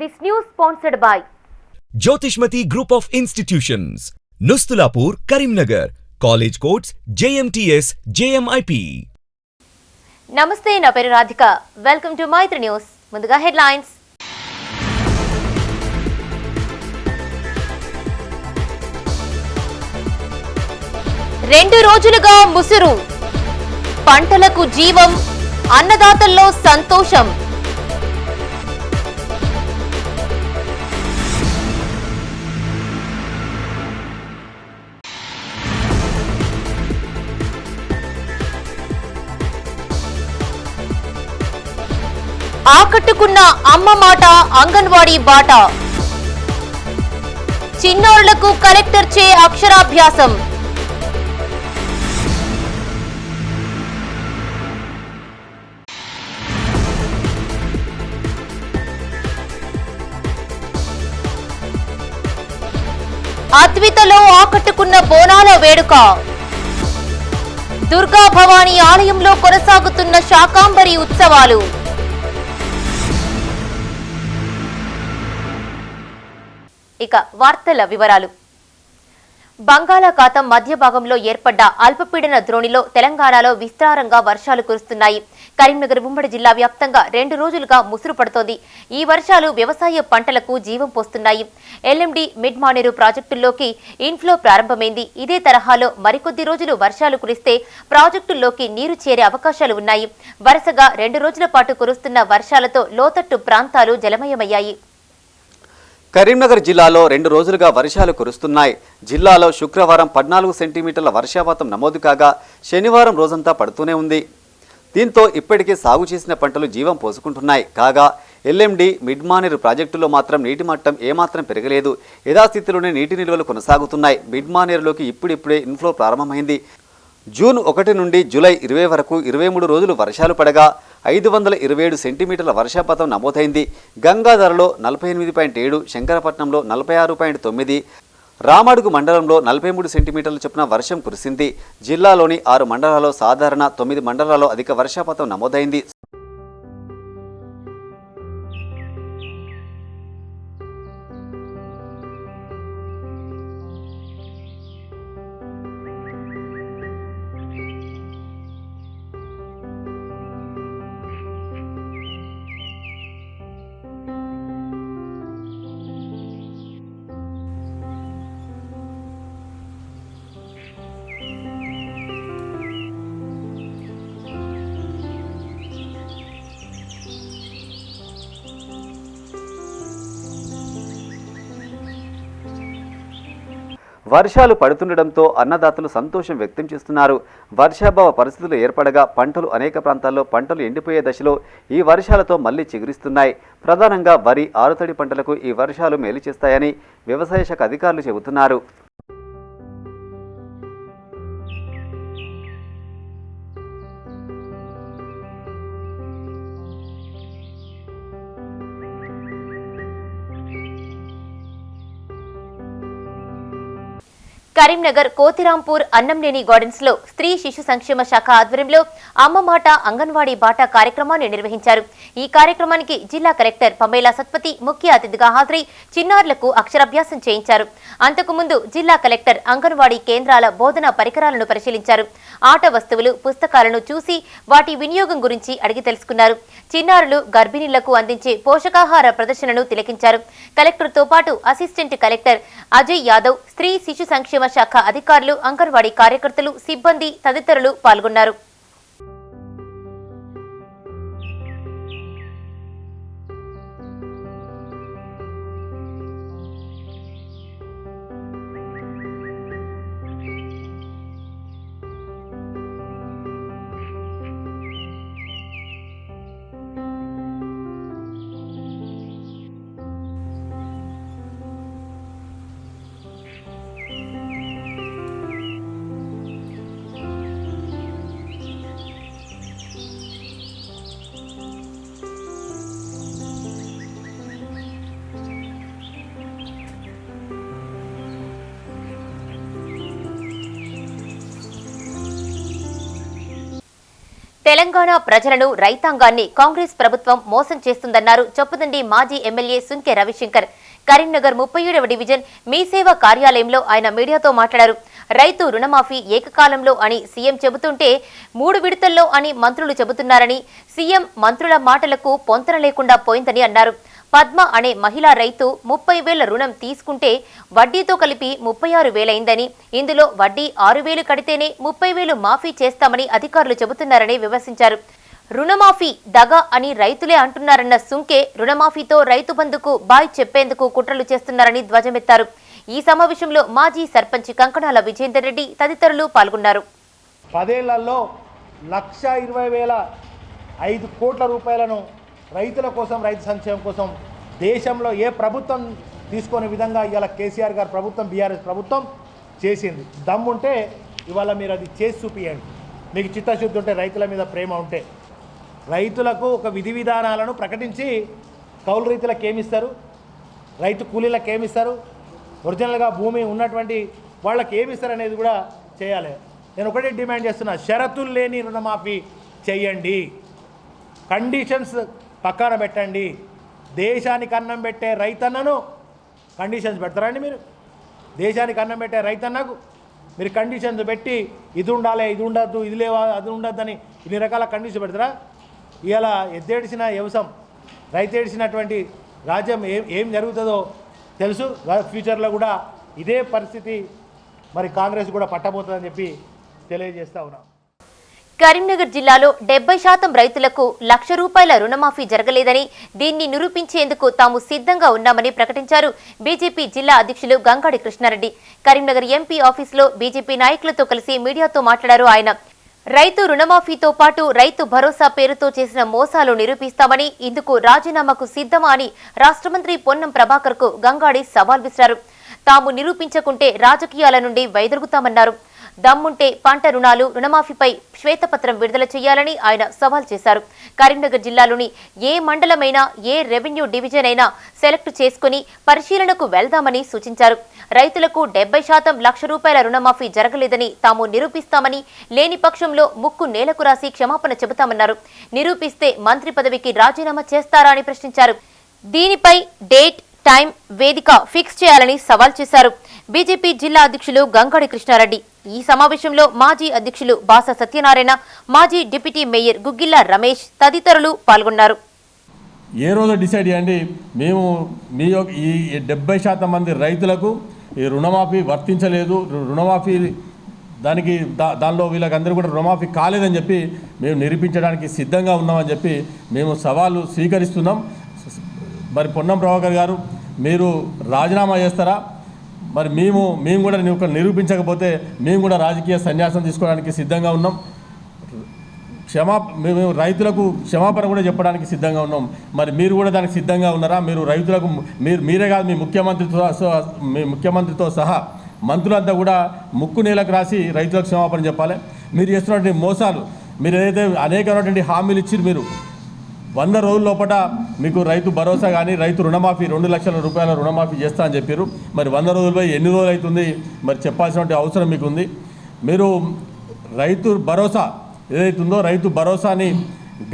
This news sponsored by Jyotishmati Group of Institutions, Nustulapur, Karimnagar, College Codes, JMTS, JMIP. Namaste, na peru Radhika. Welcome to Maitri News. Munduga headlines. రెండు రోజులుగా ముసురు పంటలకు జీవం అన్నదాతల్లో సంతోషం ఆకట్టుకున్న అమ్మ మాట అంగన్వాడీ బాట చిన్నోళ్లకు కలెక్టర్ చే అక్షరాభ్యాసం అద్వితలో ఆకట్టుకున్న బోనాల వేడుక దుర్గా భవానీ ఆలయంలో కొనసాగుతున్న శాకాంబరి ఉత్సవాలు ఇక వార్తల వివరాలు. బంగాళాఖాతం మధ్య భాగంలో ఏర్పడ్డ అల్పపీడన ద్రోణిలో తెలంగాణలో విస్తారంగా వర్షాలు కురుస్తున్నాయి. కరీంనగర్ ఉమ్మడి జిల్లా వ్యాప్తంగా 2 రోజులుగా ముసురు పడుతోంది. ఈ వర్షాలు వ్యవసాయ పంటలకు జీవం పోస్తున్నాయి. ఎల్ఎండి మిడ్ మానేరు ప్రాజెక్టుల్లోకి ఇన్ఫ్లో ప్రారంభమైంది. ఇదే తరహాలో మరికొద్ది రోజులు వర్షాలు కురిస్తే ప్రాజెక్టుల్లోకి నీరు చేరే అవకాశాలు ఉన్నాయి. వరుసగా 2 రోజుల పాటు కురుస్తున్న వర్షాలతో లోతట్టు ప్రాంతాలు జలమయమయ్యాయి. కరీంనగర్ జిల్లాలో 2 రోజులుగా వర్షాలు కురుస్తున్నాయి. జిల్లాలో శుక్రవారం 14 సెంటీమీటర్ల వర్షపాతం నమోదు కాగా శనివారం రోజంతా పడుతూనే ఉంది. దీంతో ఇప్పటికే సాగు చేసిన పంటలు జీవం పోసుకుంటున్నాయి. కాగా ఎల్ఎండి మిడ్మానేరు ప్రాజెక్టులో మాత్రం నీటి మట్టం ఏమాత్రం పెరగలేదు. యథాస్థితిలోనే నీటి నిల్వలు కొనసాగుతున్నాయి. మిడ్మానేరులోకి ఇప్పుడిప్పుడే ఇన్ఫ్లో ప్రారంభమైంది. జూన్ 1 నుండి జూలై 20 వరకు 23 రోజులు వర్షాలు పడగా 527 సెంటీమీటర్ల వర్షపాతం నమోదైంది. గంగాధరలో 48.7, శంకరపట్నంలో 46.9, రామడుగు మండలంలో 43 సెంటీమీటర్ల చొప్పున వర్షం కురిసింది. జిల్లాలోని 6 మండలాల్లో సాధారణ, 9 మండలాల్లో అధిక వర్షపాతం నమోదైంది. వర్షాలు పడుతుండటంతో అన్నదాతలు సంతోషం వ్యక్తం చేస్తున్నారు. వర్షాభావ పరిస్థితులు ఏర్పడగా పంటలు అనేక ప్రాంతాల్లో పంటలు ఎండిపోయే దశలో ఈ వర్షాలతో మళ్లీ చిగురిస్తున్నాయి. ప్రధానంగా వరి, ఆరుతడి పంటలకు ఈ వర్షాలు మేలు చేస్తాయని వ్యవసాయ శాఖ అధికారులు చెబుతున్నారు. కరీంనగర్ కోతిరాంపూర్ అన్నంనేని గార్డెన్స్ లో స్త్రీ శిశు సంక్షేమ శాఖ ఆధ్వర్యంలో అమ్మ మాట అంగన్వాడీ బాట కార్యక్రమాన్ని నిర్వహించారు. ఈ కార్యక్రమానికి జిల్లా కలెక్టర్ పమేలా సత్పతి ముఖ్య అతిథిగా హాజరై చిన్నారులకు అక్షరాభ్యాసం చేయించారు. అంతకుముందు జిల్లా కలెక్టర్ అంగన్వాడీ కేంద్రాల బోధనా పరికరాలను పరిశీలించారు. ఆట వస్తువులు, పుస్తకాలను చూసి వాటి వినియోగం గురించి అడిగి తెలుసుకున్నారు. చిన్నారులు, గర్భిణీలకు అందించే పోషకాహార ప్రదర్శనను తిలకించారు. కలెక్టర్తో పాటు అసిస్టెంట్ కలెక్టర్ అజయ్ యాదవ్, స్త్రీ శిశు సంక్షేమ శాఖ అధికారులు, అంగన్వాడీ కార్యకర్తలు, సిబ్బంది తదితరులు పాల్గొన్నారు. తెలంగాణ ప్రజలను రైతాంగాన్ని కాంగ్రెస్ ప్రభుత్వం మోసం చేస్తుందన్నారు చొప్పదండి మాజీ ఎమ్మెల్యే సుంకె రవిశంకర్. కరీంనగర్ 37వ డివిజన్ మీ సేవ కార్యాలయంలో ఆయన మీడియాతో మాట్లాడారు. రైతు రుణమాఫీ ఏకకాలంలో అని సీఎం చెబుతుంటే 3 విడతల్లో అని మంత్రులు చెబుతున్నారని, సీఎం మంత్రుల మాటలకు పొంతన లేకుండా పోయిందని అన్నారు. పద్మ అనే మహిళా రైతు 30,000 రుణం తీసుకుంటే వడ్డీతో కలిపి 36,000 అయిందని, ఇందులో వడ్డీ 6,000 కడితేనే 30,000 మాఫీ చేస్తామని అధికారులు చెబుతున్నారని విమర్శించారు. రుణమాఫీ దగా అని రైతులే అంటున్నారన్న సుంకే రుణమాఫీతో రైతు బంధుకు బాయ్ చెప్పేందుకు కుట్రలు చేస్తున్నారని ధ్వజమెత్తారు. ఈ సమావేశంలో మాజీ సర్పంచ్ కంకణాల విజేందర్ రెడ్డి తదితరులు పాల్గొన్నారు. 10 ఏళ్లలో 1,20,000 5 కోట్ల రూపాయలను రైతుల కోసం, రైతు సంక్షేమం కోసం దేశంలో ఏ ప్రభుత్వం తీసుకునే విధంగా ఇవాళ కేసీఆర్ గారు ప్రభుత్వం, బీఆర్ఎస్ ప్రభుత్వం చేసింది. దమ్ముంటే ఇవాళ మీరు అది చేసి చూపియండి. మీకు చిత్తశుద్ధి ఉంటే, రైతుల మీద ప్రేమ ఉంటే. రైతులకు ఒక విధి విధానాలను ప్రకటించి కౌలు రైతులకు ఏమిస్తారు, రైతు కూలీలకు ఏమిస్తారు, ఒరిజినల్గా భూమి ఉన్నటువంటి వాళ్ళకి ఏమిస్తారు అనేది కూడా చేయాలి. నేను ఒకటే డిమాండ్ చేస్తున్నా, షరతులు లేని రుణమాఫీ చేయండి, కండిషన్స్ పక్కన పెట్టండి. దేశానికి అన్నం పెట్టే రైతన్నను కండిషన్స్ పెడతారండి మీరు? దేశానికి అన్నం పెట్టే రైతన్నకు మీరు కండిషన్స్ పెట్టి ఇది ఉండాలి, ఇది ఉండద్దు, ఇది లేవా, అది ఉండద్దని ఇన్ని రకాల కండిషన్ పెడతారా? ఇవాళ ఎద్దేడిసిన వ్యవసాయం, రైతు ఏడిసినటువంటి రాజ్యం ఏం జరుగుతుందో తెలుసు. ఫ్యూచర్లో కూడా ఇదే పరిస్థితి మరి కాంగ్రెస్ కూడా పట్టబోతుందని చెప్పి తెలియజేస్తా ఉన్నాం. కరీంనగర్ జిల్లాలో 70% రైతులకు ₹1,00,000 రుణమాఫీ జరగలేదని, దీన్ని నిరూపించేందుకు తాము సిద్ధంగా ఉన్నామని ప్రకటించారు బీజేపీ జిల్లా అధ్యక్షులు గంగాడి కృష్ణారెడ్డి. కరీంనగర్ ఎంపీ ఆఫీసులో బీజేపీ నాయకులతో కలిసి మీడియాతో మాట్లాడారు ఆయన. రైతు రుణమాఫీతో పాటు రైతు భరోసా పేరుతో చేసిన మోసాలు నిరూపిస్తామని, ఇందుకు రాజీనామాకు సిద్ధమా అని రాష్ట్ర మంత్రి పొన్నం ప్రభాకర్ కు గంగాడి సవాల్ విసిరారు. తాము నిరూపించకుంటే రాజకీయాల నుండి వైదొలుగుతామన్నారు. దమ్ముంటే పంట రుణాలు రుణమాఫీపై శ్వేతపత్రం విడుదల చేయాలని ఆయన సవాల్ చేశారు. కరీంనగర్ జిల్లాలోని ఏ మండలమైనా, ఏ రెవెన్యూ డివిజన్ అయినా సెలెక్ట్ చేసుకుని పరిశీలనకు వెళ్దామని సూచించారు. రైతులకు 70% ₹1,00,000 రుణమాఫీ జరగలేదని తాము నిరూపిస్తామని, లేని పక్షంలో ముక్కు నేలకు రాసి క్షమాపణ చెబుతామన్నారు. నిరూపిస్తే మంత్రి పదవికి రాజీనామా చేస్తారా అని ప్రశ్నించారు. దీనిపై డేట్, టైం, వేదిక ఫిక్స్ చేయాలని సవాల్ చేశారు బీజేపీ జిల్లా అధ్యక్షులు గంగాడి కృష్ణారెడ్డి. ఈ సమావేశంలో మాజీ అధ్యక్షులు బాస సత్యనారాయణ, మాజీ డిప్యూటీ మేయర్ గుగ్గిళ్ల రమేష్ తదితరులు పాల్గొన్నారు. ఏ రోజు డిసైడ్ చేయండి, మేము మీ ఈ 70% మంది రైతులకు ఈ రుణమాఫీ వర్తించలేదు, రుణమాఫీ దానిలో వీళ్ళకందరూ కూడా రుణమాఫీ కాలేదని చెప్పి మేము నిరూపించడానికి సిద్ధంగా ఉన్నామని చెప్పి మేము సవాలు స్వీకరిస్తున్నాం. మరి పొన్నం ప్రభాకర్ గారు, మీరు రాజీనామా చేస్తారా? మరి మేము కూడా నిరూపించకపోతే మేము కూడా రాజకీయ సన్యాసం తీసుకోవడానికి సిద్ధంగా ఉన్నాం. మేము రైతులకు క్షమాపణ కూడా చెప్పడానికి సిద్ధంగా ఉన్నాం. మరి మీరు కూడా దానికి సిద్ధంగా ఉన్నారా? మీరు రైతులకు మీరే కాదు, మీ ముఖ్యమంత్రితో సహా మంత్రులంతా కూడా ముక్కు నేలకు రాసి రైతులకు క్షమాపణ చెప్పాలి. మీరు చేస్తున్నటువంటి మోసాలు, మీరు ఏదైతే అనేకమైనటువంటి హామీలు ఇచ్చారు, మీరు 100 రోజుల లోపల మీకు రైతు భరోసా కానీ, రైతు రుణమాఫీ ₹2,00,000 రుణమాఫీ చేస్తా అని చెప్పారు. మరి 100 రోజులపై ఎన్ని రోజులు అవుతుంది? మరి చెప్పాల్సినటువంటి అవసరం మీకు ఉంది. మీరు రైతు భరోసా ఏదైతుందో, రైతు భరోసాని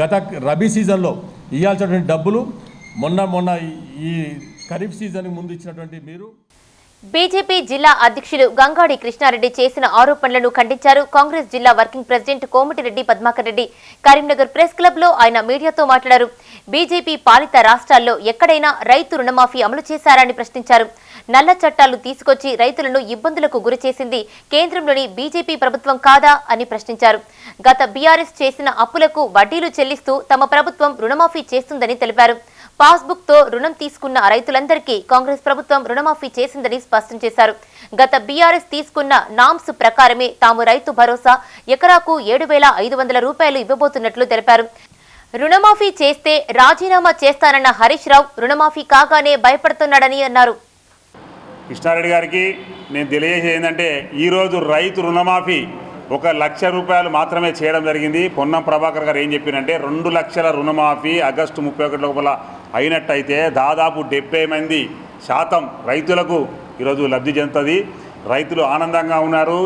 గత రబీ సీజన్లో ఇవ్వాల్సినటువంటి డబ్బులు మొన్న ఈ ఖరీఫ్ సీజన్కి ముందు ఇచ్చినటువంటి మీరు. బీజేపీ జిల్లా అధ్యక్షులు గంగాడి కృష్ణారెడ్డి చేసిన ఆరోపణలను ఖండించారు కాంగ్రెస్ జిల్లా working president Komatireddy Padmakar Reddy. Karimnagar press club లో ఆయన మీడియాతో మాట్లాడారు. బీజేపీ పాలిత రాష్ట్రాల్లో ఎక్కడైనా రైతు రుణమాఫీ అమలు చేశారని ప్రశ్నించారు. నల్ల చట్టాలు తీసుకొచ్చి రైతులను ఇబ్బందులకు గురిచేసింది కేంద్రంలోని బీజేపీ ప్రభుత్వం కాదా అని ప్రశ్నించారు. గత బీఆర్ఎస్ చేసిన అప్పులకు వడ్డీలు చెల్లిస్తూ తమ ప్రభుత్వం రుణమాఫీ చేస్తుందని తెలిపారు. పాస్బుక్ తో రుణం తీసుకున్న రైతులందరికీ కాంగ్రెస్ ప్రభుత్వం రుణమాఫీ చేసిందని స్పష్టం చేశారు. గత బీఆర్ఎస్ తీసుకున్న నామ్స్ ప్రకారమే తాము రైతు భరోసా ఎకరాకు ₹7,500 ఇవ్వబోతున్నట్లు తెలిపారు. రుణమాఫీ చేస్తే రాజీనామా చేస్తానన్న హరీష్ రావు రుణమాఫీ కాగానే భయపడుతున్నాడని అన్నారు. కృష్ణారెడ్డి గారికి నేను తెలియజేసేది ఏంటంటే, ఈరోజు రైతు రుణమాఫీ ₹1,00,000 మాత్రమే చేయడం జరిగింది. పొన్నం ప్రభాకర్ గారు ఏం చెప్పినంటే, 2 లక్షల రుణమాఫీ ఆగస్టు 31 లోపల అయినట్టయితే దాదాపు 70% రైతులకు ఈరోజు లబ్ధి చెందుతుంది. రైతులు ఆనందంగా ఉన్నారు.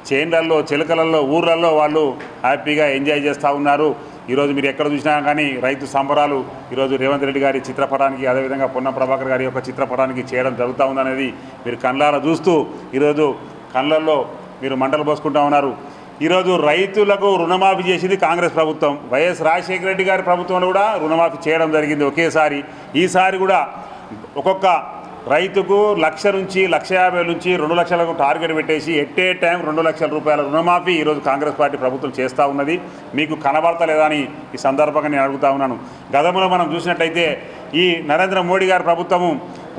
చేన్లల్లో చిలకలలో ఊర్లలో వాళ్ళు హ్యాపీగా ఎంజాయ్ చేస్తూ ఉన్నారు. ఈరోజు మీరు ఎక్కడ చూసినా కానీ రైతు సంబరాలు ఈరోజు రేవంత్ రెడ్డి గారి చిత్రపటానికి, అదేవిధంగా పొన్నం ప్రభాకర్ గారి యొక్క చిత్రపటానికి చేయడం జరుగుతూ ఉందనేది మీరు కళ్ళారా చూస్తూ ఈరోజు కళ్ళల్లో మీరు మంటలు పోసుకుంటూ ఉన్నారు. ఈరోజు రైతులకు రుణమాఫీ చేసింది కాంగ్రెస్ ప్రభుత్వం. వైఎస్ రాజశేఖర రెడ్డి గారి ప్రభుత్వంలో కూడా రుణమాఫీ చేయడం జరిగింది ఒకేసారి. ఈసారి కూడా ఒక్కొక్క రైతుకు 1,00,000 నుంచి 1,50,000 నుంచి 2 లక్షలకు టార్గెట్ పెట్టేసి ఎట్ ఏ టైం 2 లక్షల రూపాయల రుణమాఫీ ఈరోజు కాంగ్రెస్ పార్టీ ప్రభుత్వం చేస్తూ ఉన్నది. మీకు కనబడతలేదా అని ఈ సందర్భంగా నేను అడుగుతా ఉన్నాను. గతంలో మనం చూసినట్టయితే ఈ నరేంద్ర మోడీ గారి ప్రభుత్వము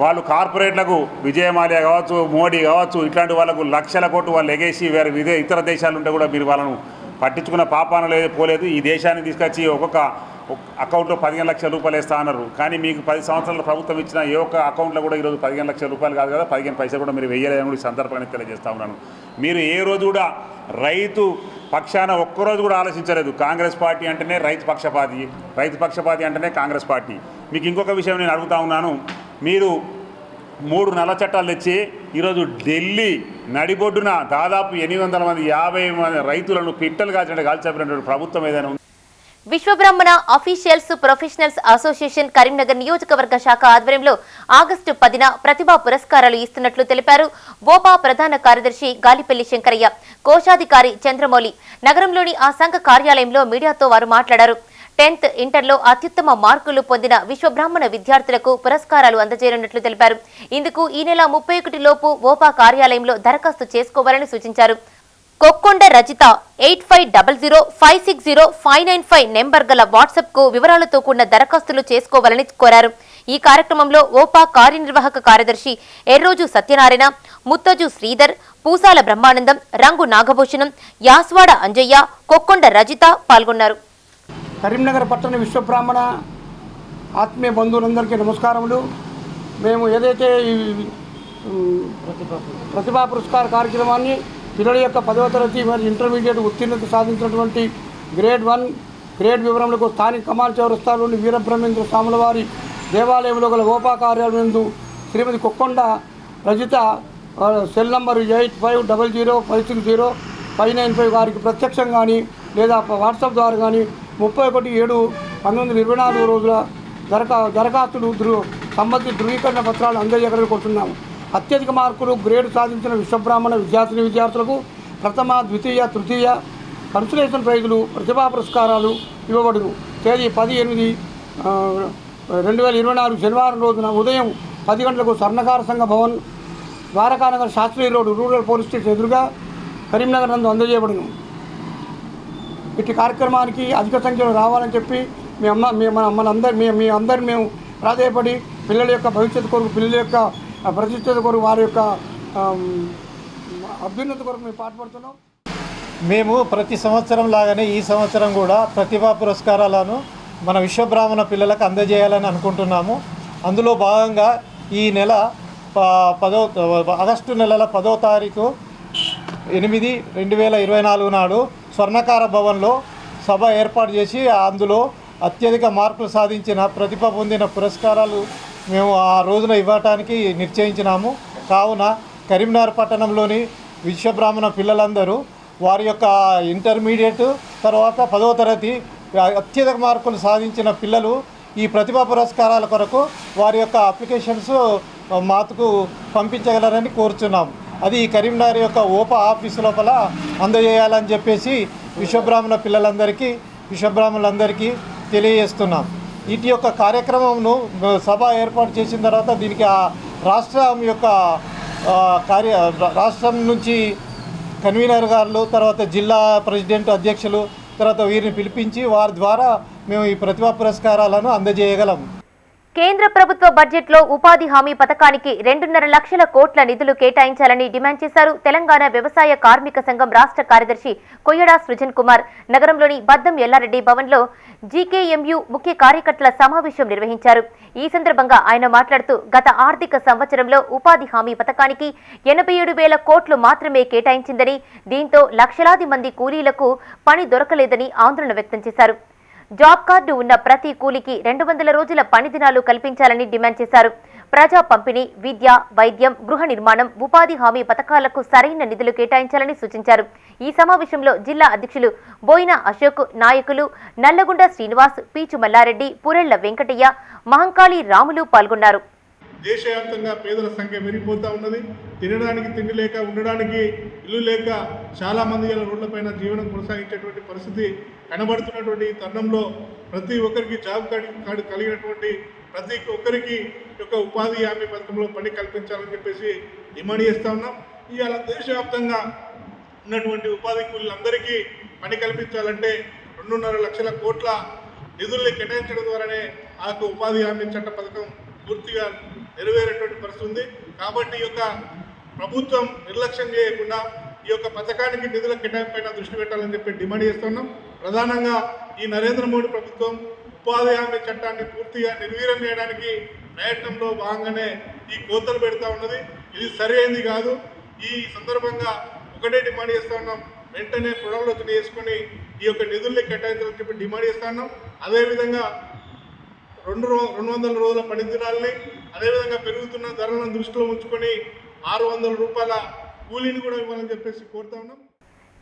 వాళ్ళు కార్పొరేట్లకు విజయమాల్యా కావచ్చు, మోడీ కావచ్చు, ఇట్లాంటి వాళ్ళకు లక్షల కోట్లు వాళ్ళు ఎగేసి వేరే ఇతర దేశాలు ఉంటే కూడా మీరు వాళ్ళను పట్టించుకున్న పాపాన లేదు పోలేదు. ఈ దేశాన్ని తీసుకొచ్చి ఒక్కొక్క అకౌంట్లో 15 లక్షల రూపాయలు వేస్తా అన్నారు. కానీ మీకు 10 సంవత్సరాల ప్రభుత్వం ఇచ్చిన ఏ ఒక్క అకౌంట్లో కూడా ఈరోజు 15 లక్షల రూపాయలు కాదు కదా, 15 పైసలు కూడా మీరు వెయ్యలేదని కూడా ఈ సందర్భంగా తెలియజేస్తా ఉన్నాను. మీరు ఏ రోజు కూడా రైతు పక్షాన ఒక్కరోజు కూడా ఆలోచించలేదు. కాంగ్రెస్ పార్టీ అంటేనే రైతు పక్షపాతి అంటేనే కాంగ్రెస్ పార్టీ. మీకు ఇంకొక విషయం నేను అడుగుతా ఉన్నాను. మీరు 3 నల్ల చట్టాలు తెచ్చి ఈరోజు ఢిల్లీ నడిబొడ్డున దాదాపు 800 మంది 50 మంది రైతులను పిట్టలు కాల్చినటువంటి ప్రభుత్వం ఏదైనా ఉంది? Vishwabrahmana officials professionals association Karimnagar నియోజకవర్గ శాఖ ఆధ్వర్యంలో ఆగస్టు 10న ప్రతిభా పురస్కారాలు ఇస్తున్నట్లు తెలిపారు బోపా ప్రధాన కార్యదర్శి గాలిపల్లి శంకరయ్య. కోశాధికారి చంద్రమౌళి నగరంలోని ఆ సంఘ కార్యాలయంలో మీడియాతో వారు మాట్లాడారు. 10th ఇంటర్లో అత్యుత్తమ మార్కులు పొందిన విశ్వబ్రాహ్మణ విద్యార్థులకు పురస్కారాలు అందజేయనున్నట్లు తెలిపారు. ఇందుకు ఈ నెల 31 లోపు ఓపా కార్యాలయంలో దరఖాస్తు చేసుకోవాలని సూచించారు. కొక్కొండ రజిత 8500560595 నెంబర్ గల వాట్సాప్ కు వివరాలతో కూడిన దరఖాస్తులు చేసుకోవాలని కోరారు. ఈ కార్యక్రమంలో ఓపా కార్యనిర్వాహక కార్యదర్శి ఎర్రోజు సత్యనారాయణ, ముత్తజు శ్రీధర్, పూసాల బ్రహ్మానందం, రంగు నాగభూషణం, యాస్వాడ అంజయ్య, కొక్కొండ రజిత పాల్గొన్నారు. కరీంనగర్ పట్టణ విశ్వబ్రాహ్మణ ఆత్మీయ బంధువులందరికీ నమస్కారములు. మేము ఏదైతే ఈ ప్రతిభా పురస్కార కార్యక్రమాన్ని పిల్లల యొక్క 10వ తరగతి మరియు ఇంటర్మీడియట్ ఉత్తీర్ణత సాధించినటువంటి గ్రేడ్ 1 గ్రేడ్ వివరములకు స్థానిక కమాల్ చౌరస్తాలోని వీరబ్రహ్మేంద్ర స్వాముల వారి దేవాలయంలో గల ఓపా కార్యాలయందు శ్రీమతి కొక్కొండ రజిత సెల్ నంబరు 8500560595 గారికి ప్రత్యక్షం కానీ లేదా వాట్సాప్ ద్వారా కానీ 31/7/1924 రోజుల దరఖాస్తులు సంబంధిత ధృవీకరణ పత్రాలు అందజేయాలని కోరుతున్నాము. అత్యధిక మార్కులు గ్రేడ్ సాధించిన విశ్వబ్రాహ్మణ విద్యార్థులకు ప్రథమ, ద్వితీయ, తృతీయ కన్సలేషన్ ప్రైజులు, ప్రతిభా పురస్కారాలు ఇవ్వబడును. తేదీ 10/8/2024 శనివారం రోజున ఉదయం 10 గంటలకు స్వర్ణకార సంఘ Bhavan, Dwarakanagar Shastri road, rural police station ఎదురుగా కరీంనగర్ నందు అందజేయబడును. ఇటు కార్యక్రమానికి అధిక సంఖ్యలో రావాలని చెప్పి మీ అందరి మేము ప్రాధాయపడి పిల్లల యొక్క భవిష్యత్తు కొరకు, పిల్లల యొక్క ప్రతిష్టత కొరకు, వారి యొక్క అభ్యున్నతి కొరకు మేము పాటుపడుతున్నాం. మేము ప్రతి సంవత్సరం లాగానే ఈ సంవత్సరం కూడా ప్రతిభా పురస్కారాలను మన విశ్వబ్రాహ్మణ పిల్లలకు అందజేయాలని అనుకుంటున్నాము. అందులో భాగంగా ఈ నెల ఆగస్టు నెల 10వ తారీఖు 8/2024 నాడు స్వర్ణకార భవన్లో సభ ఏర్పాటు చేసి అందులో అత్యధిక మార్కులు సాధించిన ప్రతిభ పొందిన పురస్కారాలు మేము ఆ రోజున ఇవ్వటానికి నిశ్చయించినాము. కావున కరీంనగర్ పట్టణంలోని విశ్వబ్రాహ్మణ పిల్లలందరూ వారి యొక్క ఇంటర్మీడియట్ తర్వాత 10వ తరగతి అత్యధిక మార్కులు సాధించిన పిల్లలు ఈ ప్రతిభా పురస్కారాల కొరకు వారి యొక్క అప్లికేషన్స్ మాకు పంపించగలరని కోరుచున్నాము. అది కరీంనగర్ యొక్క ఓపా ఆఫీసు లోపల అందజేయాలని చెప్పేసి విశ్వబ్రాహ్మణులందరికీ తెలియజేస్తున్నాం. వీటి యొక్క కార్యక్రమంను సభ ఏర్పాటు చేసిన తర్వాత దీనికి రాష్ట్రం నుంచి కన్వీనర్ గారు, తర్వాత జిల్లా ప్రెసిడెంట్ అధ్యక్షులు, తర్వాత వీరిని పిలిపించి వారి ద్వారా మేము ఈ ప్రతిభా పురస్కారాలను అందజేయగలం. కేంద్ర ప్రభుత్వ బడ్జెట్లో ఉపాధి హామీ పథకానికి 2.5 లక్షల కోట్ల నిధులు కేటాయించాలని డిమాండ్ చేశారు తెలంగాణ వ్యవసాయ కార్మిక సంఘం రాష్ట్ర కార్యదర్శి కొయ్యడా సృజన్ కుమార్. నగరంలోని బద్దం ఎల్లారెడ్డి భవన్లో జీకేఎంయు ముఖ్య కార్యకర్తల సమావేశం నిర్వహించారు. ఈ సందర్భంగా ఆయన మాట్లాడుతూ గత ఆర్థిక సంవత్సరంలో ఉపాధి హామీ పథకానికి 87,000 కోట్లు మాత్రమే కేటాయించిందని, దీంతో లక్షలాది మంది కూలీలకు పని దొరకలేదని ఆందోళన వ్యక్తం చేశారు. జాబ్ కార్డు ఉన్న ప్రతి కూలికి 200 రోజుల పని దినాలు కల్పించాలని డిమాండ్ చేశారు. ప్రజా పంపిణీ, విద్య, వైద్యం, గృహ నిర్మాణం, ఉపాధి హామీ పథకాలకు సరైన నిధులు కేటాయించాలని సూచించారు. ఈ సమావేశంలో జిల్లా అధ్యక్షులు బోయిన అశోక్, నాయకులు నల్లగుండ శ్రీనివాస్, పీచు మల్లారెడ్డి, పురెళ్ల వెంకటయ్య, మహంకాళి రాములు పాల్గొన్నారు. దేశవ్యాప్తంగా పేదల సంఖ్య పెరిగిపోతూ ఉన్నది. తినడానికి తిండి లేక, ఉండడానికి ఇల్లు లేక చాలామంది ఇలా రోడ్లపైన జీవనం కొనసాగించేటువంటి పరిస్థితి కనబడుతున్నటువంటి తరుణంలో ప్రతి ఒక్కరికి జాబ్ కార్డు కలిగినటువంటి ప్రతి ఒక్కరికి యొక్క ఉపాధి హామీ పథకంలో పని కల్పించాలని చెప్పేసి డిమాండ్ చేస్తూ ఉన్నాం. ఇవాళ దేశవ్యాప్తంగా ఉన్నటువంటి ఉపాధి కూలీలందరికీ పని కల్పించాలంటే 2.5 లక్షల కోట్ల నిధుల్ని కేటాయించడం ద్వారానే ఆ ఉపాధి హామీ చట్ట పథకం పూర్తిగా నెరవేరేటువంటి పరిస్థితి ఉంది. కాబట్టి ఈ యొక్క ప్రభుత్వం నిర్లక్ష్యం చేయకుండా ఈ యొక్క పథకానికి నిధుల కేటాయింపైన దృష్టి పెట్టాలని చెప్పి డిమాండ్ చేస్తున్నాం. ప్రధానంగా ఈ నరేంద్ర మోడీ ప్రభుత్వం ఉపాధి హామీ చట్టాన్ని పూర్తిగా నిర్వీర్యం చేయడానికి ప్రయత్నంలో భాగంగానే ఈ కోతలు పెడతా ఉన్నది. ఇది సరైనది కాదు. ఈ సందర్భంగా ఒకటే డిమాండ్ చేస్తూ ఉన్నాం, వెంటనే పునరాలోచన చేసుకొని ఈ యొక్క నిధుల్ని కేటాయించాలని చెప్పి డిమాండ్ చేస్తూ ఉన్నాం. అదేవిధంగా 200 రోజుల పని దినాలని, అదేవిధంగా పెరుగుతున్న ధరలను దృష్టిలో ఉంచుకొని 600 రూపాయల కూలీని కూడా ఇవ్వాలని చెప్పేసి కోరుతా ఉన్నాం.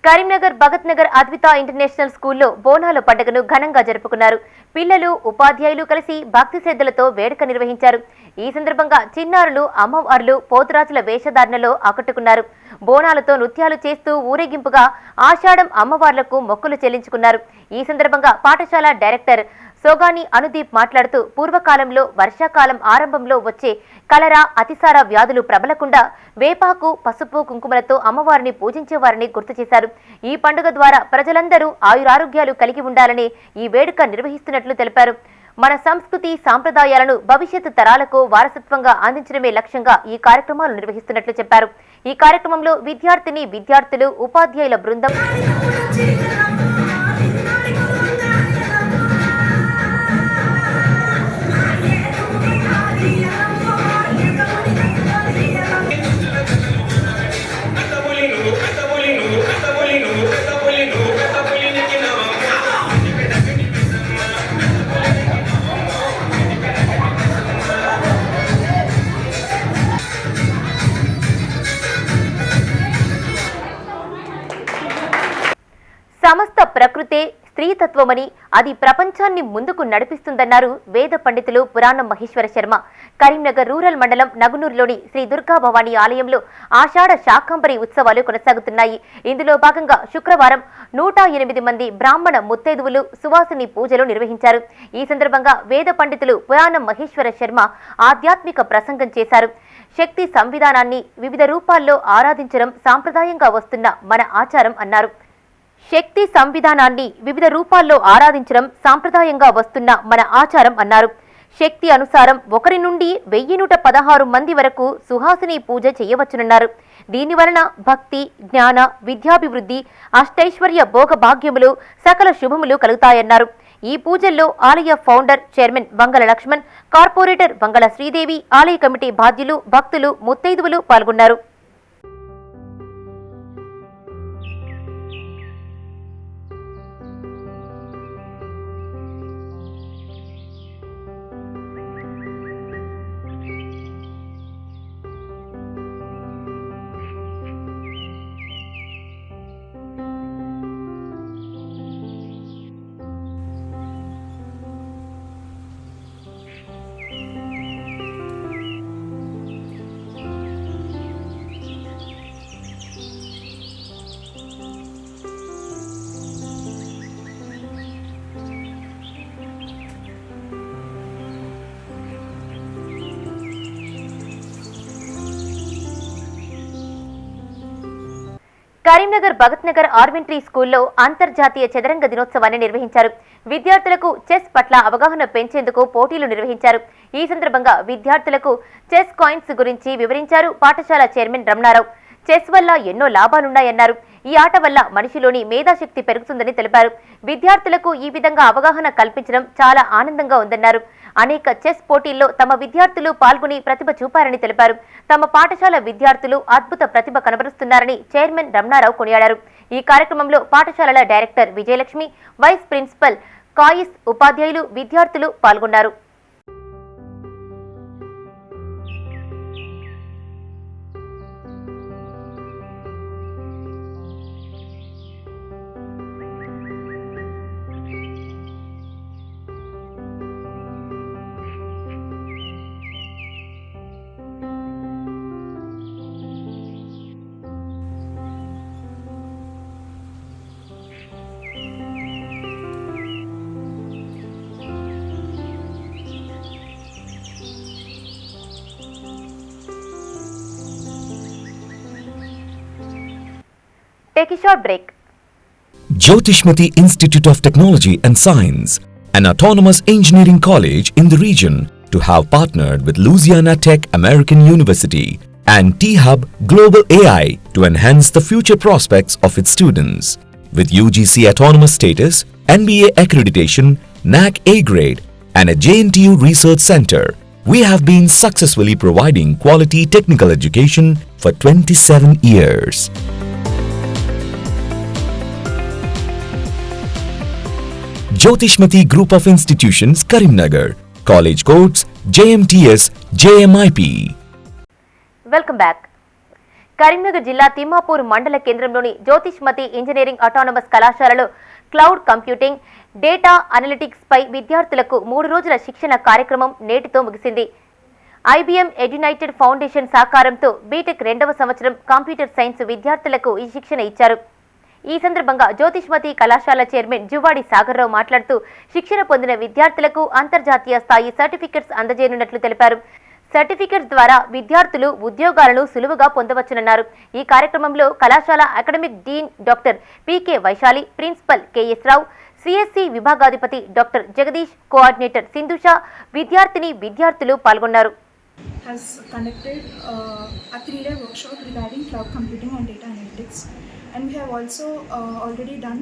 కరీంనగర్ భగత్ నగర్ అద్విత ఇంటర్నేషనల్ స్కూల్లో బోనాల పండుగను ఘనంగా జరుపుకున్నారు. పిల్లలు, ఉపాధ్యాయులు కలిసి భక్తి శ్రద్ధలతో వేడుక నిర్వహించారు. ఈ సందర్భంగా చిన్నారులు, అమ్మవార్లు పోతురాజుల వేషధారణలో ఆకట్టుకున్నారు. బోనాలతో నృత్యాలు చేస్తూ ఊరేగింపుగా ఆషాఢం అమ్మవార్లకు మొక్కులు చెల్లించుకున్నారు. ఈ సందర్భంగా పాఠశాల డైరెక్టర్ సోగాని అనుదీప్ మాట్లాడుతూ పూర్వకాలంలో వర్షాకాలం ఆరంభంలో వచ్చే కలరా, అతిసార వ్యాధులు ప్రబలకుండా వేపాకు, పసుపు, కుంకుమలతో అమ్మవారిని పూజించేవారని గుర్తు చేశారు. ఈ పండుగ ద్వారా ప్రజలందరూ ఆయురారోగ్యాలు కలిగి ఉండాలని ఈ వేడుక నిర్వహిస్తున్నట్లు తెలిపారు. మన సంస్కృతి, సాంప్రదాయాలను భవిష్యత్తు తరాలకు వారసత్వంగా అందించడమే లక్ష్యంగా ఈ కార్యక్రమాలు నిర్వహిస్తున్నట్లు చెప్పారు. ఈ కార్యక్రమంలో విద్యార్థులు, ఉపాధ్యాయుల బృందం సమస్త ప్రకృతే స్త్రీతత్వమని, అది ప్రపంచాన్ని ముందుకు నడిపిస్తుందన్నారు వేద పండితులు పురాణం మహేశ్వర శర్మ. కరీంనగర్ రూరల్ మండలం నగునూరులోని శ్రీ దుర్గా భవానీ ఆలయంలో ఆషాఢ శాకంబరి ఉత్సవాలు కొనసాగుతున్నాయి. ఇందులో భాగంగా శుక్రవారం 108 మంది బ్రాహ్మణ ముత్తైదువులు సువాసిని పూజలు నిర్వహించారు. ఈ సందర్భంగా వేద పండితులు పురాణం మహేశ్వర శర్మ ఆధ్యాత్మిక ప్రసంగం చేశారు. శక్తి సంవిధానాన్ని వివిధ రూపాల్లో ఆరాధించడం సాంప్రదాయంగా వస్తున్న మన ఆచారం అన్నారు. శక్తి సంవిధానాన్ని వివిధ రూపాల్లో ఆరాధించడం సాంప్రదాయంగా వస్తున్న మన ఆచారం అన్నారు. శక్తి అనుసారం 1 నుండి 1116 మంది వరకు సుహాసిని పూజ చేయవచ్చునన్నారు. దీని వలన భక్తి, జ్ఞాన, విద్యాభివృద్ధి, అష్టైశ్వర్య భోగ భాగ్యములు, సకల శుభములు కలుగుతాయన్నారు. ఈ పూజల్లో ఆలయ founder, chairman Vangala Lakshman, corporator Vangala Sridevi, ఆలయ కమిటీ బాధ్యులు, భక్తులు, ముత్తైదువులు పాల్గొన్నారు. కరీంనగర్ భగత్ నగర్ ఆర్మెంటరీ స్కూల్లో అంతర్జాతీయ చదరంగ దినోత్సవాన్ని నిర్వహించారు. విద్యార్థులకు చెస్ పట్ల అవగాహన పెంచేందుకు పోటీలు నిర్వహించారు. ఈ సందర్భంగా విద్యార్థులకు చెస్ కాయిన్స్ గురించి వివరించారు పాఠశాల చైర్మన్ రమణారావు. చెస్ వల్ల ఎన్నో లాభాలున్నాయన్నారు. ఈ ఆట వల్ల మనిషిలోని మేధాశక్తి పెరుగుతుందని తెలిపారు. విద్యార్థులకు ఈ విధంగా అవగాహన కల్పించడం చాలా ఆనందంగా ఉందన్నారు. అనేక చెస్ పోటీల్లో తమ విద్యార్థులు పాల్గొని ప్రతిభ చూపారని తెలిపారు. తమ పాఠశాల విద్యార్థులు అద్భుత ప్రతిభ కనబరుస్తున్నారని చైర్మన్ రమణారావు కొనియాడారు. ఈ కార్యక్రమంలో పాఠశాలల డైరెక్టర్ విజయలక్ష్మి, వైస్ ప్రిన్సిపల్ కాయిస్ ఉపాధ్యాయులు, విద్యార్థులు పాల్గొన్నారు. Take a short break. Jyotishmati Institute of Technology and Science, an autonomous engineering college in the region, to have partnered with Louisiana Tech American University and T-Hub Global AI to enhance the future prospects of its students. With UGC autonomous status, NBA accreditation, NAC A grade, and a JNTU research center, we have been successfully providing quality technical education for 27 years. Jyotishmati Group of Institutions, Karimnagar. College codes JMTS, JMIP. Welcome back. Karimnagar జిల్లా తిమ్మాపూర్ మండల కేంద్రంలోని Jyothishmathi engineering autonomous కళాశాలలో cloud computing, data analytics పై విద్యార్థులకు 3 రోజుల శిక్షణ కార్యక్రమం నేటితో ముగిసింది. IBM ఎడ్యునైటెడ్ ఫౌండేషన్ సహకారంతో బీటెక్ 2వ సంవత్సరం కంప్యూటర్ సైన్స్ విద్యార్థులకు ఈ శిక్షణ ఇచ్చారు. ఈ సందర్భంగా జ్యోతిష్మతి కళాశాల చైర్మన్ జువాడి సాగర్రావు మాట్లాడుతూ శిక్షణ పొందిన విద్యార్థులకు అంతర్జాతీయ స్థాయి సర్టిఫికెట్స్ అందజేయనున్నట్లు తెలిపారు. సర్టిఫికెట్స్ ద్వారా విద్యార్థులు ఉద్యోగాలను సులువుగా పొందవచ్చునన్నారు. ఈ కార్యక్రమంలో కళాశాల academic dean doctor P K Vaishali, principal K S Rao, C S C విభాగాధిపతి డాక్టర్ జగదీష్, కోఆర్డినేటర్ సింధుష, విద్యార్థులు పాల్గొన్నారు. has conducted a 3-day workshop regarding cloud computing and data analytics, and we have also already done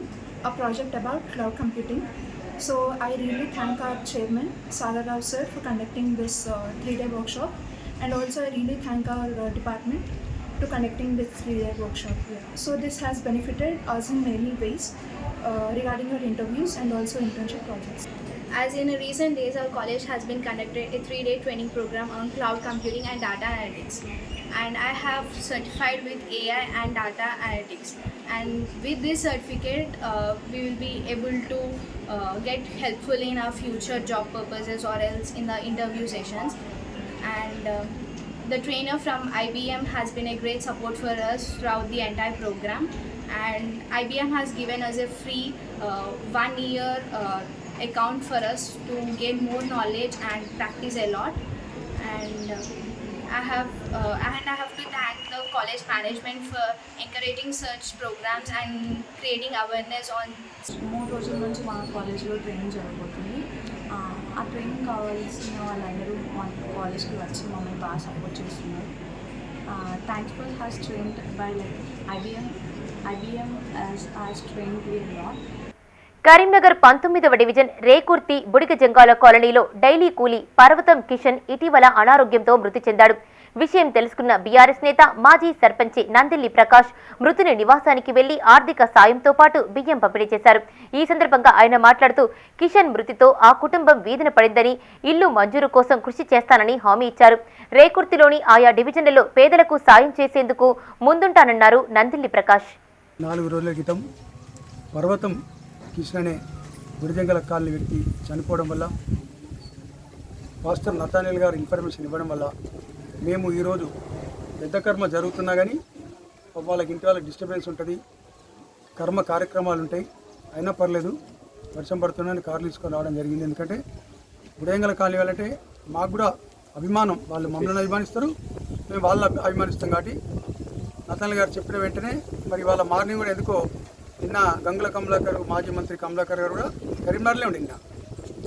a project about cloud computing. So I really thank our chairman Sagar Rao sir for conducting this 3-day workshop, and also I really thank our department to conducting this 3-day workshop here. So this has benefited us in many ways regarding our interviews and also internship projects. As in recent days, our college has been conducted a 3-day training program on cloud computing and data analytics. And I have certified with AI and data analytics. And with this certificate, we will be able to get helpful in our future job purposes or else in the interview sessions. And the trainer from IBM has been a great support for us throughout the entire program. And IBM has given us a free 1-year account for us to gain more knowledge and practice a lot. And I have to thank the college management for encouraging such programs and creating awareness on. 3 రోజుల నుంచి మా కాలేజ్లో training జరగబోతుంది. ఆ training కావాల్సిన వాళ్ళందరూ మా కాలేజ్కి వచ్చి మమ్మల్ని బాగా సపోర్ట్ చేస్తున్నారు. Thankful has trained by IBM has trained me a lot. Karimnagar 19వ డివిజన్ రేకుర్తి బుడిగ జంగాల కాలనీలో డైలీ కూలీ పర్వతం కిషన్ ఇటీవల అనారోగ్యంతో మృతి చెందాడు. విషయం తెలుసుకున్న బీఆర్ఎస్ నేత మాజీ సర్పంచి నందిల్లి ప్రకాష్ మృతుని నివాసానికి వెళ్లి ఆర్థిక సాయంతో పాటు బియ్యం పంపిణీ చేశారు. ఈ సందర్భంగా ఆయన మాట్లాడుతూ కిషన్ మృతితో ఆ కుటుంబం వీధిన పడిందని, ఇల్లు మంజూరు కోసం కృషి చేస్తానని హామీ ఇచ్చారు. రేకుర్తిలోని ఆయా డివిజన్లలో పేదలకు సాయం చేసేందుకు ముందుంటానన్నారు నందిల్లి ప్రకాష్. 4 రోజుల క్రితం పర్వతం కిషన్ అనే గుడిజంగల కాలనీ వ్యక్తి చనిపోవడం వల్ల పాస్టర్ నతానియల్ గారు ఇన్ఫర్మేషన్ ఇవ్వడం వల్ల మేము ఈరోజు పెద్ద కర్మ జరుగుతున్నా కానీ వాళ్ళకి ఇంటి వాళ్ళకి డిస్టర్బెన్స్ ఉంటుంది, కర్మ కార్యక్రమాలు ఉంటాయి, అయినా పర్లేదు వర్షం పడుతుందని కార్లు తీసుకొని రావడం జరిగింది. ఎందుకంటే గుడిజంగల కాలనీ వాళ్ళంటే మాకు కూడా అభిమానం, వాళ్ళు మమ్మల్ని అభిమానిస్తారు, మేము వాళ్ళని అభిమానిస్తాం. కాబట్టి నతానియల్ గారు చెప్పిన వెంటనే మరి వాళ్ళ మార్నింగ్ కూడా ఎందుకో నిన్న గంగుల కమలాకర్ మాజీ మంత్రి కమలాకర్ గారు కూడా కరీంనగర్లో ఉండి నిన్న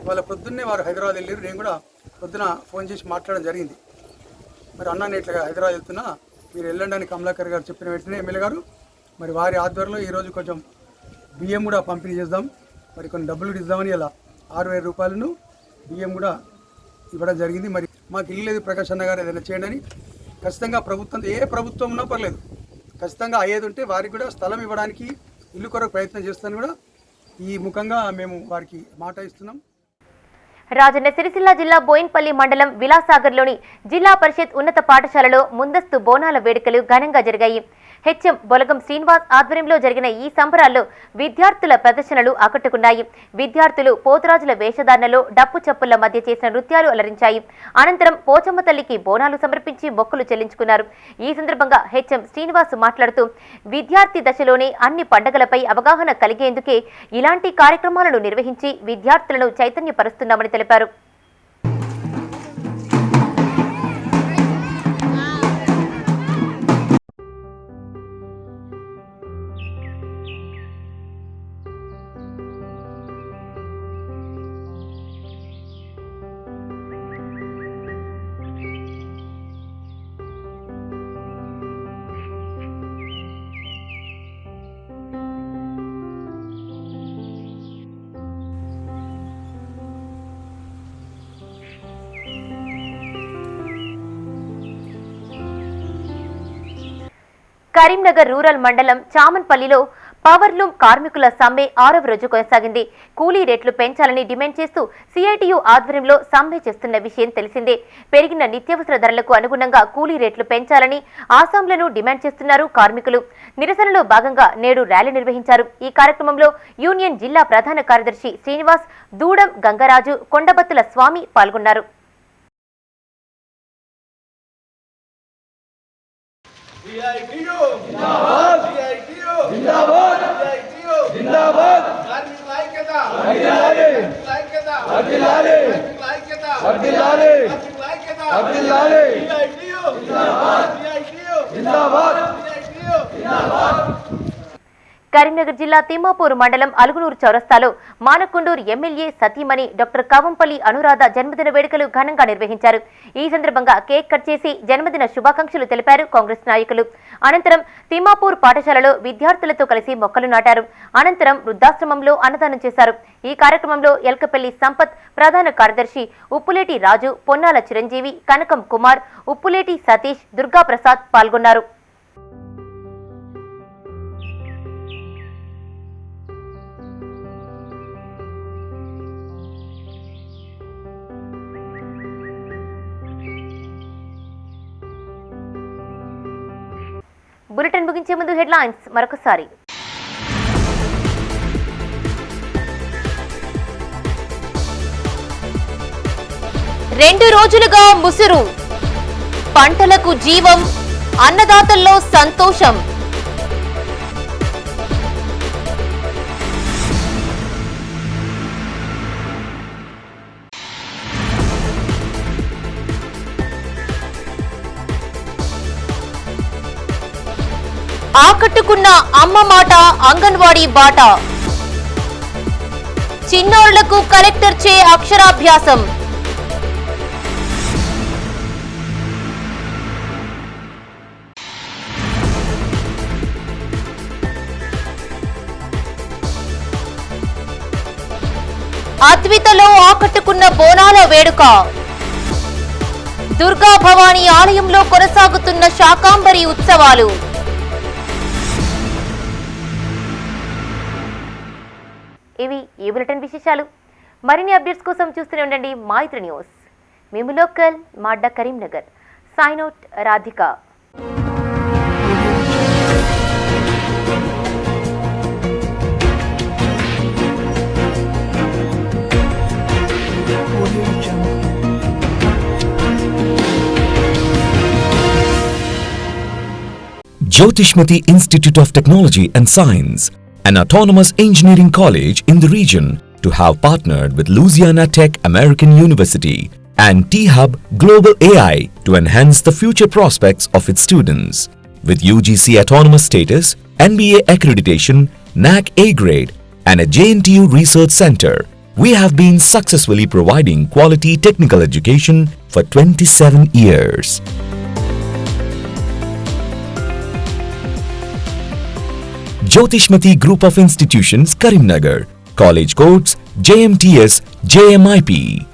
వాళ్ళ పొద్దున్నే వారు హైదరాబాద్ వెళ్ళారు. నేను కూడా పొద్దున ఫోన్ చేసి మాట్లాడడం జరిగింది. మరి అన్న నేను ఇట్లా హైదరాబాద్ వెళ్తున్నా, మీరు వెళ్ళండి అని కమలాకర్ గారు చెప్పిన వెంటనే ఎమ్మెల్యే గారు మరి వారి ఆధ్వర్యంలో ఈరోజు కొంచెం బియ్యం కూడా పంపిణీ చేద్దాం, మరి కొన్ని డబ్బులు ఇద్దామని ఇలా 6,000 రూపాయలను బియ్యం కూడా ఇవ్వడం జరిగింది. మరి మాకు ఇల్లు లేదు ప్రకాష్ అన్న గారు ఏదైనా చేయండి అని ఖచ్చితంగా ప్రభుత్వం ఏ ప్రభుత్వం ఉన్నా పర్లేదు ఖచ్చితంగా అయ్యేది ఉంటే వారికి కూడా స్థలం ఇవ్వడానికి ఇల్లు కొరకు ప్రయత్నం చేస్తాను కూడా ఈ ముఖంగా మేము వారికి మాట ఇస్తున్నాం. రాజన్న సిరిసిల్ల జిల్లా బోయిన్పల్లి మండలం విలాసాగర్లోని జిల్లా పరిషత్ ఉన్నత పాఠశాలలో ముందస్తు బోనాల వేడుకలు ఘనంగా జరిగాయి. హెచ్ఎం బొలగం శ్రీనివాస్ ఆధ్వర్యంలో జరిగిన ఈ సంబరాల్లో విద్యార్థుల ప్రదర్శనలు ఆకట్టుకున్నాయి. విద్యార్థులు పోతురాజుల వేషధారణలో డప్పు చప్పుల మధ్య చేసిన నృత్యాలు అలరించాయి. అనంతరం పోచమ్మ తల్లికి బోనాలు సమర్పించి మొక్కులు చెల్లించుకున్నారు. ఈ సందర్భంగా హెచ్ఎం శ్రీనివాస్ మాట్లాడుతూ విద్యార్థి దశలోనే అన్ని పండుగలపై అవగాహన కలిగేందుకే ఇలాంటి కార్యక్రమాలను నిర్వహించి విద్యార్థులను చైతన్యపరుస్తున్నామని తెలిపారు. కరీంనగర్ రూరల్ మండలం చామన్పల్లిలో పవర్లూమ్ కార్మికుల సమ్మె 6వ రోజు కొనసాగింది. కూలీ రేట్లు పెంచాలని డిమాండ్ చేస్తూ సిఐటియు ఆధ్వర్యంలో సమ్మె చేస్తున్న విషయం తెలిసిందే. పెరిగిన నిత్యావసర ధరలకు అనుగుణంగా కూలీ రేట్లు పెంచాలని ఆసాంలను డిమాండ్ చేస్తున్నారు కార్మికులు. నిరసనలో భాగంగా నేడు ర్యాలీ నిర్వహించారు. ఈ కార్యక్రమంలో యూనియన్ జిల్లా ప్రధాన కార్యదర్శి శ్రీనివాస్, దూడం గంగరాజు, కొండబత్తుల స్వామి పాల్గొన్నారు. కరీంనగర్ జిల్లా తిమ్మాపూర్ మండలం అలుగునూరు చౌరస్తాలో మానకొండూరు ఎమ్మెల్యే సతీమణి డాక్టర్ కావంపల్లి అనురాధ జన్మదిన వేడుకలు ఘనంగా నిర్వహించారు. ఈ సందర్భంగా కేక్ కట్ చేసి జన్మదిన శుభాకాంక్షలు తెలిపారు కాంగ్రెస్ నాయకులు. అనంతరం తిమ్మాపూర్ పాఠశాలలో విద్యార్థులతో కలిసి మొక్కలు నాటారు. అనంతరం వృద్ధాశ్రమంలో అన్నదానం చేశారు. ఈ కార్యక్రమంలో ఎల్కపల్లి సంపత్, ప్రధాన కార్యదర్శి ఉప్పులేటి రాజు, పొన్నాల చిరంజీవి, కనకం కుమార్, ఉప్పులేటి సతీష్, దుర్గాప్రసాద్ పాల్గొన్నారు. బులెటిన్ ముగించే ముందు హెడ్లైన్స్ మరొకసారి. రెండు రోజులుగా ముసురు, పంటలకు జీవం, అన్నదాతల్లో సంతోషం. ఆకట్టుకున్న అమ్మ మాట, అంగన్వాడీ బాట. చిన్నారులకు కలెక్టర్ చే అక్షరాభ్యాసం. అద్వితలో ఆకట్టుకున్న బోనాల వేడుక. దుర్గా భవానీ ఆలయంలో కొనసాగుతున్న శాకాంబరి ఉత్సవాలు. ఇవి ఈ బులెటిన్ విశేషాలు. మరిన్ని అప్డేట్స్ కోసం చూస్తూనే ఉండండి మైత్రి న్యూస్. మేము లోకల్ మాడ్డా Karimnagar. Sign out Radhika. Jyotishmati Institute of Technology and Science, an autonomous engineering college in the region, to have partnered with Louisiana Tech American University and T-Hub Global AI to enhance the future prospects of its students. With UGC autonomous status, NBA accreditation, NAC A grade, and a JNTU research center, we have been successfully providing quality technical education for 27 years. Jyotishmati Group of Institutions, Karimnagar. College codes JMTS, JMIP.